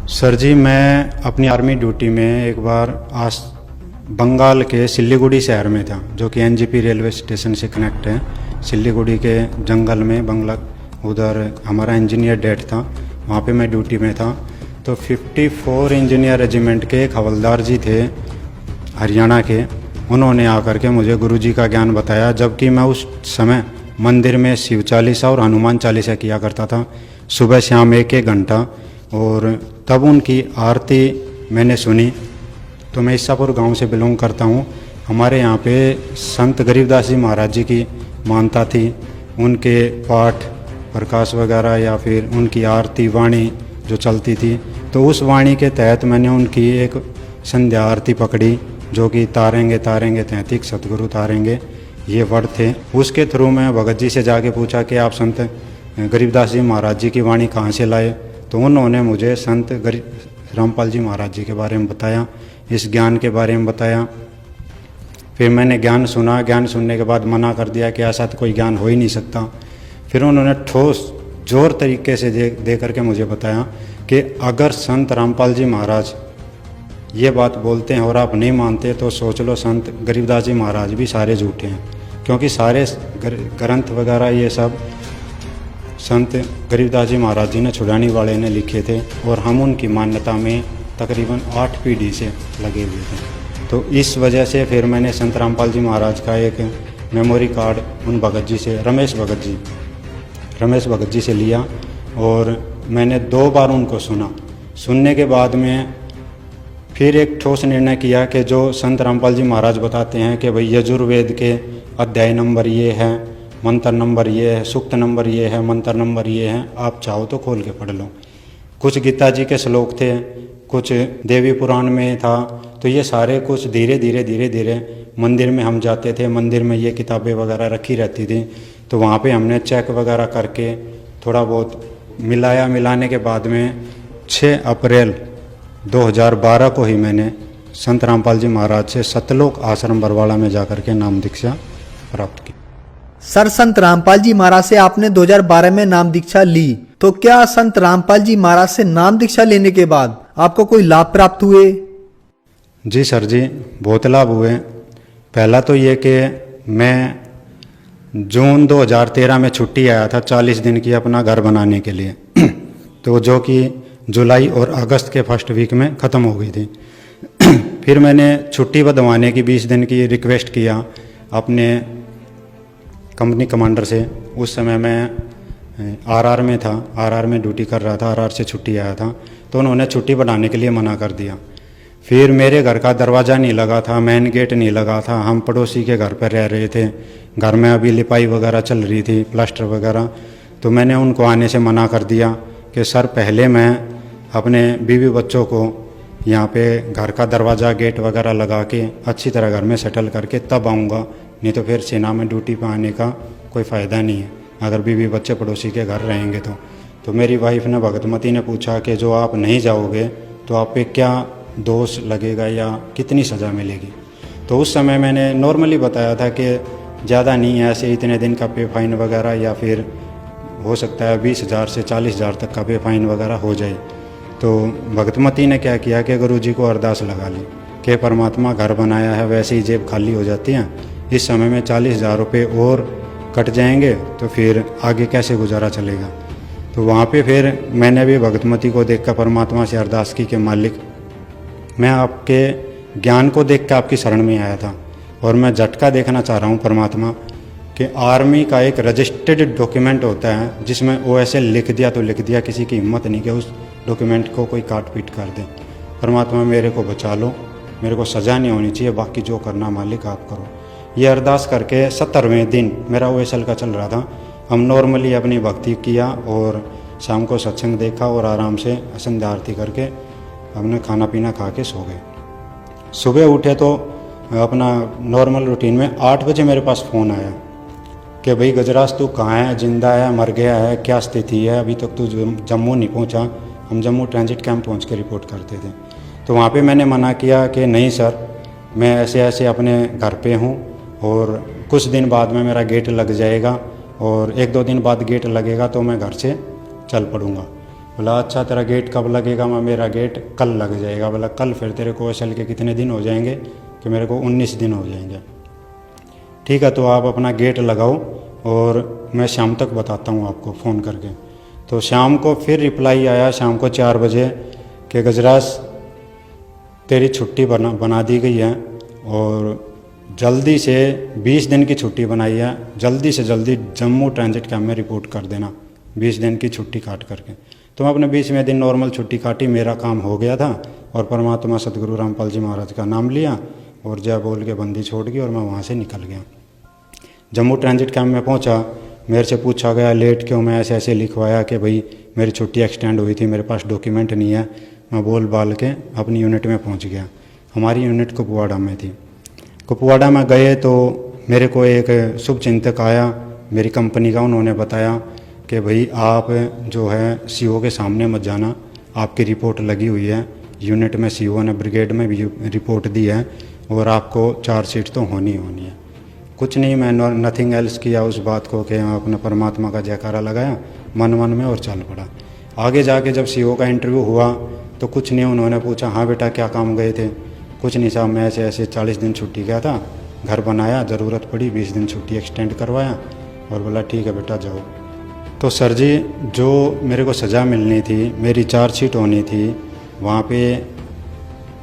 Sir जी, मैं अपनी army duty में एक बार बंगाल के सिल्लीगुड़ी शहर में था, जो कि एनजेपी रेलवे स्टेशन से कनेक्ट है। सिल्लीगुड़ी के जंगल में बंगला, उधर हमारा इंजीनियर डेट था, वहाँ पे मैं ड्यूटी में था। तो 54 इंजीनियर रेजिमेंट के एक हवलदार जी थे हरियाणा के, उन्होंने आकर के मुझे गुरुजी का ज्ञान बताया, जबकि मैं उस समय मंदिर में शिव चालीसा और हनुमान चालीसा किया करता था सुबह शाम 1-1 घंटा। और तब उनकी आरती मैंने सुनी। तो मैं ईसापुर गांव से बिलोंग करता हूं। हमारे यहाँ पे संत गरीबदास जी महाराज जी की मानता थी। उनके पाठ प्रकाश वगैरह या फिर उनकी आरती वाणी जो चलती थी, तो उस वाणी के तहत मैंने उनकी एक संध्या आरती पकड़ी, जो कि तारेंगे तारेंगे तैंतिक सतगुरु तारेंगे, ये वर्ड थे। उसके थ्रू मैं भगत जी से जाके पूछा कि आप संत गरीबदास जी महाराज जी की वाणी कहाँ से लाए। तो उन्होंने मुझे संत रामपाल जी महाराज जी के बारे में बताया, इस ज्ञान के बारे में बताया। फिर मैंने ज्ञान सुना। ज्ञान सुनने के बाद मना कर दिया कि ऐसा तो कोई ज्ञान हो ही नहीं सकता। फिर उन्होंने ठोस जोर तरीके से दे करके मुझे बताया कि अगर संत रामपाल जी महाराज ये बात बोलते हैं और आप नहीं मानते, तो सोच लो संत गरीबदास जी महाराज भी सारे झूठे हैं, क्योंकि सारे ग्रंथ वगैरह ये सब संत गरीबदास जी महाराज जी ने छुड़ानी वाले ने लिखे थे, और हम उनकी मान्यता में तकरीबन 8 पीढ़ी से लगे हुए थे। तो इस वजह से फिर मैंने संत रामपाल जी महाराज का एक मेमोरी कार्ड उन भगत जी से, रमेश भगत जी से लिया, और मैंने 2 बार उनको सुना। सुनने के बाद में फिर एक ठोस निर्णय किया कि जो संत रामपाल जी महाराज बताते हैं कि भाई यजुर्वेद के अध्याय नंबर ये है, मंत्र नंबर ये है, सूक्त नंबर ये है, मंत्र नंबर ये है, आप चाहो तो खोल के पढ़ लो। कुछ गीता जी के श्लोक थे, कुछ देवी पुराण में था। तो ये सारे कुछ धीरे धीरे मंदिर में हम जाते थे, मंदिर में ये किताबें वगैरह रखी रहती थी, तो वहाँ पे हमने चेक वगैरह करके थोड़ा बहुत मिलाने के बाद में 6 अप्रैल 2012 को ही मैंने संत रामपाल जी महाराज से सतलोक आश्रम बरवाड़ा में जाकर के नाम दीक्षा प्राप्त की। सर, संत रामपाल जी महाराज से आपने 2012 में नाम दीक्षा ली, तो क्या संत रामपाल जी महाराज से नाम दीक्षा लेने के बाद आपको कोई लाभ प्राप्त हुए? जी सर जी, बहुत लाभ हुए। पहला तो ये कि मैं जून 2013 में छुट्टी आया था 40 दिन की अपना घर बनाने के लिए तो जो कि जुलाई और अगस्त के फर्स्ट वीक में ख़त्म हो गई थी। फिर मैंने छुट्टी बढ़वाने की 20 दिन की रिक्वेस्ट किया अपने कंपनी कमांडर से। उस समय मैं आरआर में था, आरआर में ड्यूटी कर रहा था, आरआर से छुट्टी आया था, तो उन्होंने छुट्टी बढ़ाने के लिए मना कर दिया। फिर मेरे घर का दरवाज़ा नहीं लगा था, मेन गेट नहीं लगा था, हम पड़ोसी के घर पर रह रहे थे। घर में अभी लिपाई वगैरह चल रही थी, प्लास्टर वगैरह। तो मैंने उनको आने से मना कर दिया कि सर, पहले मैं अपने बीवी बच्चों को यहाँ पे घर का दरवाज़ा गेट वगैरह लगा के अच्छी तरह घर में सेटल करके तब आऊँगा, नहीं तो फिर सेना में ड्यूटी पर आने का कोई फ़ायदा नहीं है अगर बीवी बच्चे पड़ोसी के घर रहेंगे तो मेरी वाइफ ने, भगतमती ने पूछा कि जो आप नहीं जाओगे तो आप पे क्या दोष लगेगा या कितनी सज़ा मिलेगी। तो उस समय मैंने नॉर्मली बताया था कि ज़्यादा नहीं है, ऐसे इतने दिन का पे फाइन वगैरह, या फिर हो सकता है 20,000 से 40,000 तक का पे फाइन वगैरह हो जाए। तो भगतमती ने क्या किया कि गुरुजी को अरदास लगा ली कि परमात्मा घर बनाया है, वैसे ही जेब खाली हो जाती है, इस समय में 40,000 रुपये और कट जाएंगे तो फिर आगे कैसे गुजारा चलेगा। तो वहाँ पे फिर मैंने भी भगतमती को देखकर परमात्मा से अरदास की कि मालिक, मैं आपके ज्ञान को देख कर आपकी शरण में आया था, और मैं झटका देखना चाह रहा हूँ परमात्मा कि आर्मी का एक रजिस्टर्ड डॉक्यूमेंट होता है जिसमें OSL लिख दिया तो लिख दिया, किसी की हिम्मत नहीं कि उस डॉक्यूमेंट को कोई काट पीट कर दे। परमात्मा मेरे को बचा लो, मेरे को सज़ा नहीं होनी चाहिए, बाकी जो करना मालिक आप करो। ये अरदास करके 70वें दिन मेरा OSL का चल रहा था। हम नॉर्मली अपनी भक्ति किया और शाम को सत्संग देखा और आराम से संध्या आरती करके हमने खाना पीना खा के सो गए। सुबह उठे तो अपना नॉर्मल रूटीन में 8 बजे मेरे पास फ़ोन आया कि भाई गजराज तू कहाँ है, जिंदा है, मर गया है, क्या स्थिति है, अभी तक तू जम्मू नहीं पहुँचा। हम जम्मू ट्रांजिट कैंप पहुँच के रिपोर्ट करते थे। तो वहाँ पे मैंने मना किया कि नहीं सर, मैं ऐसे ऐसे अपने घर पे हूँ और कुछ दिन बाद में मेरा गेट लग जाएगा, और 1-2 दिन बाद गेट लगेगा तो मैं घर से चल पड़ूँगा। बोला अच्छा तेरा गेट कब लगेगा? मैं मेरा गेट कल लग जाएगा। बोला कल? फिर तेरे को कौशल के कितने दिन हो जाएंगे? कि मेरे को 19 दिन हो जाएंगे। ठीक है, तो आप अपना गेट लगाओ और मैं शाम तक बताता हूँ आपको फ़ोन करके। तो शाम को फिर रिप्लाई आया शाम को 4 बजे कि गजराज तेरी छुट्टी बना दी गई है और जल्दी से 20 दिन की छुट्टी बनाई है, जल्दी से जल्दी जम्मू ट्रांजिट कैंप में रिपोर्ट कर देना 20 दिन की छुट्टी काट करके। तो मैं अपने 20वें दिन नॉर्मल छुट्टी काटी, मेरा काम हो गया था और परमात्मा सदगुरु रामपाल जी महाराज का नाम लिया और जय बोल के बंदी छोड़ गई और मैं वहाँ से निकल गया। जम्मू ट्रांजिट कैंप में पहुँचा, मेरे से पूछा गया लेट क्यों? मैं ऐसे ऐसे लिखवाया कि भाई मेरी छुट्टी एक्सटेंड हुई थी, मेरे पास डॉक्यूमेंट नहीं है। मैं बोल बाल के अपनी यूनिट में पहुँच गया। हमारी यूनिट कुपवाड़ा में थी। कुपवाड़ा में गए तो मेरे को एक शुभ चिंतक आया मेरी कंपनी का, उन्होंने बताया कि भाई आप जो है सीओ के सामने मत जाना, आपकी रिपोर्ट लगी हुई है यूनिट में, सीओ ने ब्रिगेड में भी रिपोर्ट दी है और आपको चार्जशीट तो होनी है। कुछ नहीं, मैं नथिंग एल्स किया उस बात को कि अपने परमात्मा का जयकारा लगाया मन में और चल पड़ा। आगे जाके जब सीओ का इंटरव्यू हुआ तो कुछ नहीं, उन्होंने पूछा हाँ बेटा क्या काम गए थे? कुछ नहीं साहब, मैं ऐसे 40 दिन छुट्टी गया था, घर बनाया, ज़रूरत पड़ी 20 दिन छुट्टी एक्सटेंड करवाया और बोला ठीक है बेटा जाओ। तो सर जी जो मेरे को सज़ा मिलनी थी, मेरी चार्जशीट होनी थी, वहाँ पे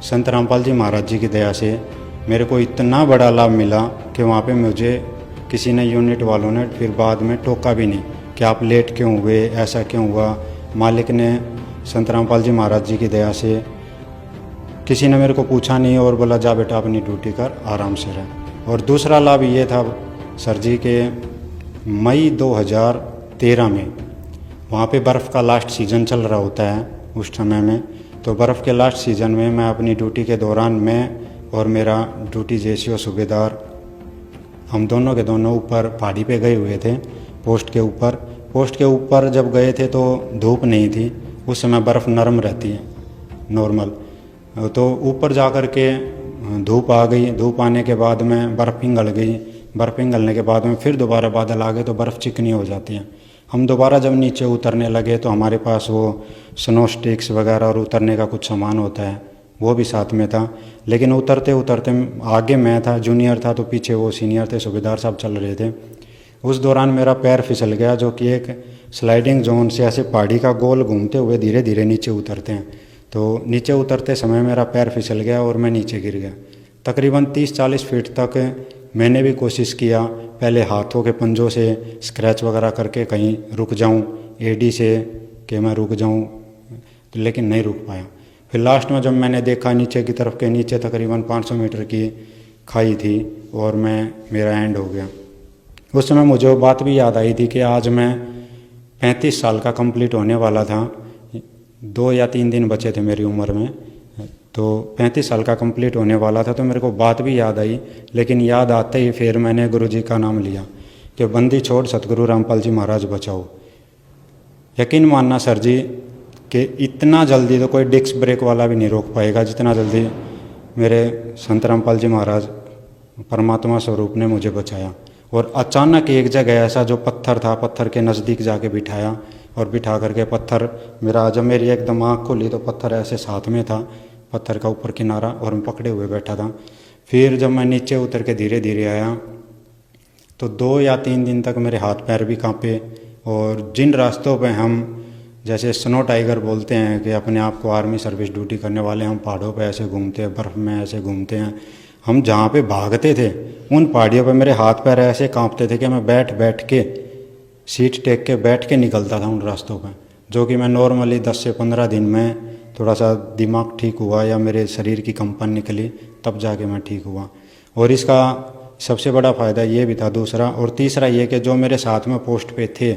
संत रामपाल जी महाराज जी की दया से मेरे को इतना बड़ा लाभ मिला कि वहाँ पे मुझे किसी ने यूनिट वालों ने फिर बाद में टोका भी नहीं कि आप लेट क्यों हुए, ऐसा क्यों हुआ। मालिक ने संत रामपाल जी महाराज जी की दया से किसी ने मेरे को पूछा नहीं और बोला जा बेटा अपनी ड्यूटी कर, आराम से रह। और दूसरा लाभ ये था सर जी के मई 2013 में वहाँ पे बर्फ़ का लास्ट सीज़न चल रहा होता है उस समय में। तो बर्फ़ के लास्ट सीज़न में मैं अपनी ड्यूटी के दौरान मैं और मेरा ड्यूटी जेसीओ सूबेदार हम दोनों के दोनों ऊपर पहाड़ी पे गए हुए थे पोस्ट के ऊपर। पोस्ट के ऊपर जब गए थे तो धूप नहीं थी, उस समय बर्फ़ नरम रहती है नॉर्मल। तो ऊपर जा कर के धूप आ गई, धूप आने के बाद में बर्फ़ पिघल गई, बर्फ़ पिघलने के बाद में फिर दोबारा बादल आ गए तो बर्फ़ चिकनी हो जाती है। हम दोबारा जब नीचे उतरने लगे तो हमारे पास वो स्नो स्टिक्स वगैरह और उतरने का कुछ सामान होता है वो भी साथ में था। लेकिन उतरते उतरते आगे मैं था, जूनियर था, तो पीछे वो सीनियर थे, सूबेदार साहब चल रहे थे। उस दौरान मेरा पैर फिसल गया, जो कि एक स्लाइडिंग जोन से ऐसे पहाड़ी का गोल घूमते हुए धीरे धीरे नीचे उतरते हैं। तो नीचे उतरते समय मेरा पैर फिसल गया और मैं नीचे गिर गया। तकरीबन 30-40 फीट तक मैंने भी कोशिश किया, पहले हाथों के पंजों से स्क्रैच वगैरह करके कहीं रुक जाऊं, एडी से कि मैं रुक जाऊं, लेकिन नहीं रुक पाया। फिर लास्ट में जब मैंने देखा नीचे की तरफ के नीचे तकरीबन 500 मीटर की खाई थी और मेरा एंड हो गया। उस समय मुझे वो बात भी याद आई थी कि आज मैं 35 साल का कंप्लीट होने वाला था, 2 या 3 दिन बचे थे मेरी उम्र में, तो 35 साल का कंप्लीट होने वाला था। तो मेरे को बात भी याद आई, लेकिन याद आते ही फिर मैंने गुरुजी का नाम लिया कि बंदी छोड़ सतगुरु रामपाल जी महाराज बचाओ। यकीन मानना सर जी कि इतना जल्दी तो कोई डिस्क ब्रेक वाला भी नहीं रोक पाएगा जितना जल्दी मेरे संत रामपाल जी महाराज परमात्मा स्वरूप ने मुझे बचाया। और अचानक एक जगह ऐसा जो पत्थर था, पत्थर के नज़दीक जाके बिठाया और बिठा करके पत्थर मेरा, जब मेरी एकदम आँख खुली तो पत्थर ऐसे साथ में था, पत्थर का ऊपर किनारा, और मैं पकड़े हुए बैठा था। फिर जब मैं नीचे उतर के धीरे धीरे आया तो 2 या 3 दिन तक मेरे हाथ पैर भी कांपे। और जिन रास्तों पे हम जैसे स्नो टाइगर बोलते हैं कि अपने आप को आर्मी सर्विस ड्यूटी करने वाले, हम पहाड़ों पे ऐसे घूमते हैं, बर्फ़ में ऐसे घूमते हैं, हम जहाँ पे भागते थे उन पहाड़ियों पे मेरे हाथ पैर ऐसे कांपते थे कि मैं बैठ के सीट टेक के बैठ के निकलता था उन रास्तों पे, जो कि मैं नॉर्मली 10 से 15 दिन में थोड़ा सा दिमाग ठीक हुआ या मेरे शरीर की कंपन निकली तब जाके मैं ठीक हुआ। और इसका सबसे बड़ा फ़ायदा ये भी था दूसरा। और तीसरा ये कि जो मेरे साथ में पोस्ट पे थे,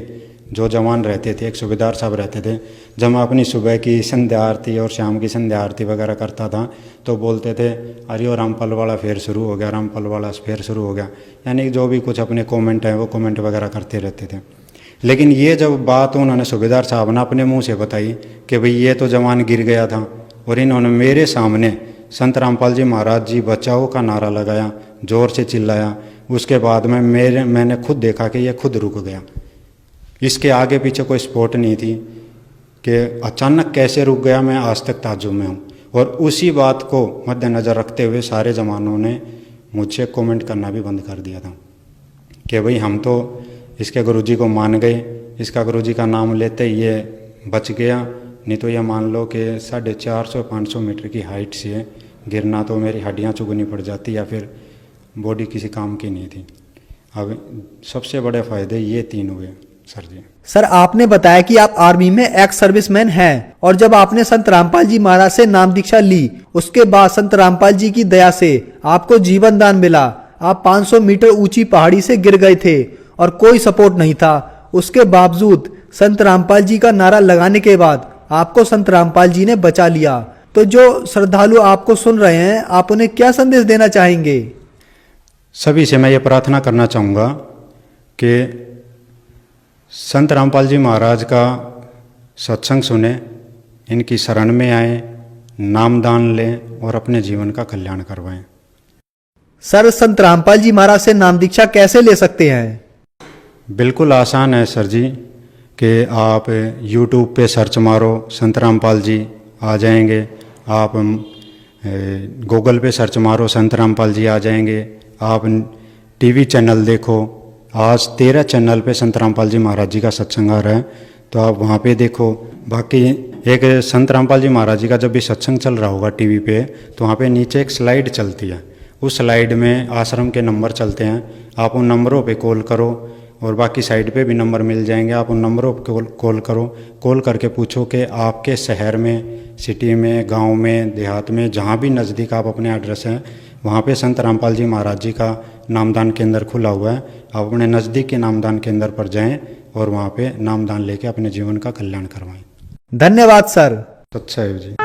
जो जवान रहते थे, एक सूबेदार साहब रहते थे, जब मैं अपनी सुबह की संध्या आरती और शाम की संध्या आरती वगैरह करता था तो बोलते थे अरे वो रामपाल वाला फिर शुरू हो गया, रामपाल वाला फिर शुरू हो गया, यानी जो भी कुछ अपने कमेंट हैं वो कमेंट वगैरह करते रहते थे। लेकिन ये जब बात उन्होंने सूबेदार साहब ने अपने मुंह से बताई कि भाई ये तो जवान गिर गया था, और इन्होंने मेरे सामने संत रामपाल जी महाराज जी बचाओ का नारा लगाया, ज़ोर से चिल्लाया, उसके बाद में मैंने खुद देखा कि ये खुद रुक गया। इसके आगे पीछे कोई सपोर्ट नहीं थी कि अचानक कैसे रुक गया, मैं आज तक ताज्जुब में हूँ। और उसी बात को मद्देनज़र रखते हुए सारे जवानों ने मुझसे कमेंट करना भी बंद कर दिया था कि भाई हम तो इसके गुरुजी को मान गए, इसका गुरुजी का नाम लेते ही ये बच गया, नहीं तो ये मान लो कि 450-500 मीटर की हाइट से गिरना तो मेरी हड्डियाँ चुगनी पड़ जाती या फिर बॉडी किसी काम की नहीं थी। अब सबसे बड़े फ़ायदे ये 3 हुए सर जी। सर, आपने बताया कि आप आर्मी में एक्स सर्विसमैन हैं और जब आपने संत रामपाल जी महाराज से नाम दीक्षा ली, उसके बाद संत रामपाल जी की दया से आपको जीवन दान मिला। आप 500 मीटर ऊंची पहाड़ी से गिर गए थे और कोई सपोर्ट नहीं था। उसके बावजूद संत रामपाल जी का नारा लगाने के बाद आपको संत रामपाल जी ने बचा लिया। तो जो श्रद्धालु आपको सुन रहे हैं, आप उन्हें क्या संदेश देना चाहेंगे? सभी से मैं ये प्रार्थना करना चाहूँगा कि संत रामपाल जी महाराज का सत्संग सुने, इनकी शरण में आए, नामदान लें और अपने जीवन का कल्याण करवाएं। सर, संत रामपाल जी महाराज से नाम दीक्षा कैसे ले सकते हैं? बिल्कुल आसान है सर जी कि आप यूट्यूब पे सर्च मारो, संत रामपाल जी आ जाएंगे। आप गूगल पे सर्च मारो, संत रामपाल जी आ जाएंगे। आप टीवी चैनल देखो, आज 13 चैनल पे संत रामपाल जी महाराज जी का सत्संग आ रहा है, तो आप वहाँ पे देखो। बाकी एक संत रामपाल जी महाराज जी का जब भी सत्संग चल रहा होगा टीवी पे, तो वहाँ पे नीचे एक स्लाइड चलती है, उस स्लाइड में आश्रम के नंबर चलते हैं। आप उन नंबरों पे कॉल करो और बाकी साइड पे भी नंबर मिल जाएंगे। आप उन नंबरों पे कॉल करो, कॉल करके पूछो कि आपके शहर में, सिटी में, गांव में, देहात में, जहाँ भी नज़दीक आप अपने एड्रेस हैं, वहाँ पे संत रामपाल जी महाराज जी का नामदान केंद्र खुला हुआ है। आप अपने नज़दीक के नामदान केंद्र पर जाएं और वहाँ पे नामदान लेके अपने जीवन का कल्याण करवाएं। धन्यवाद सर। अच्छा है जी।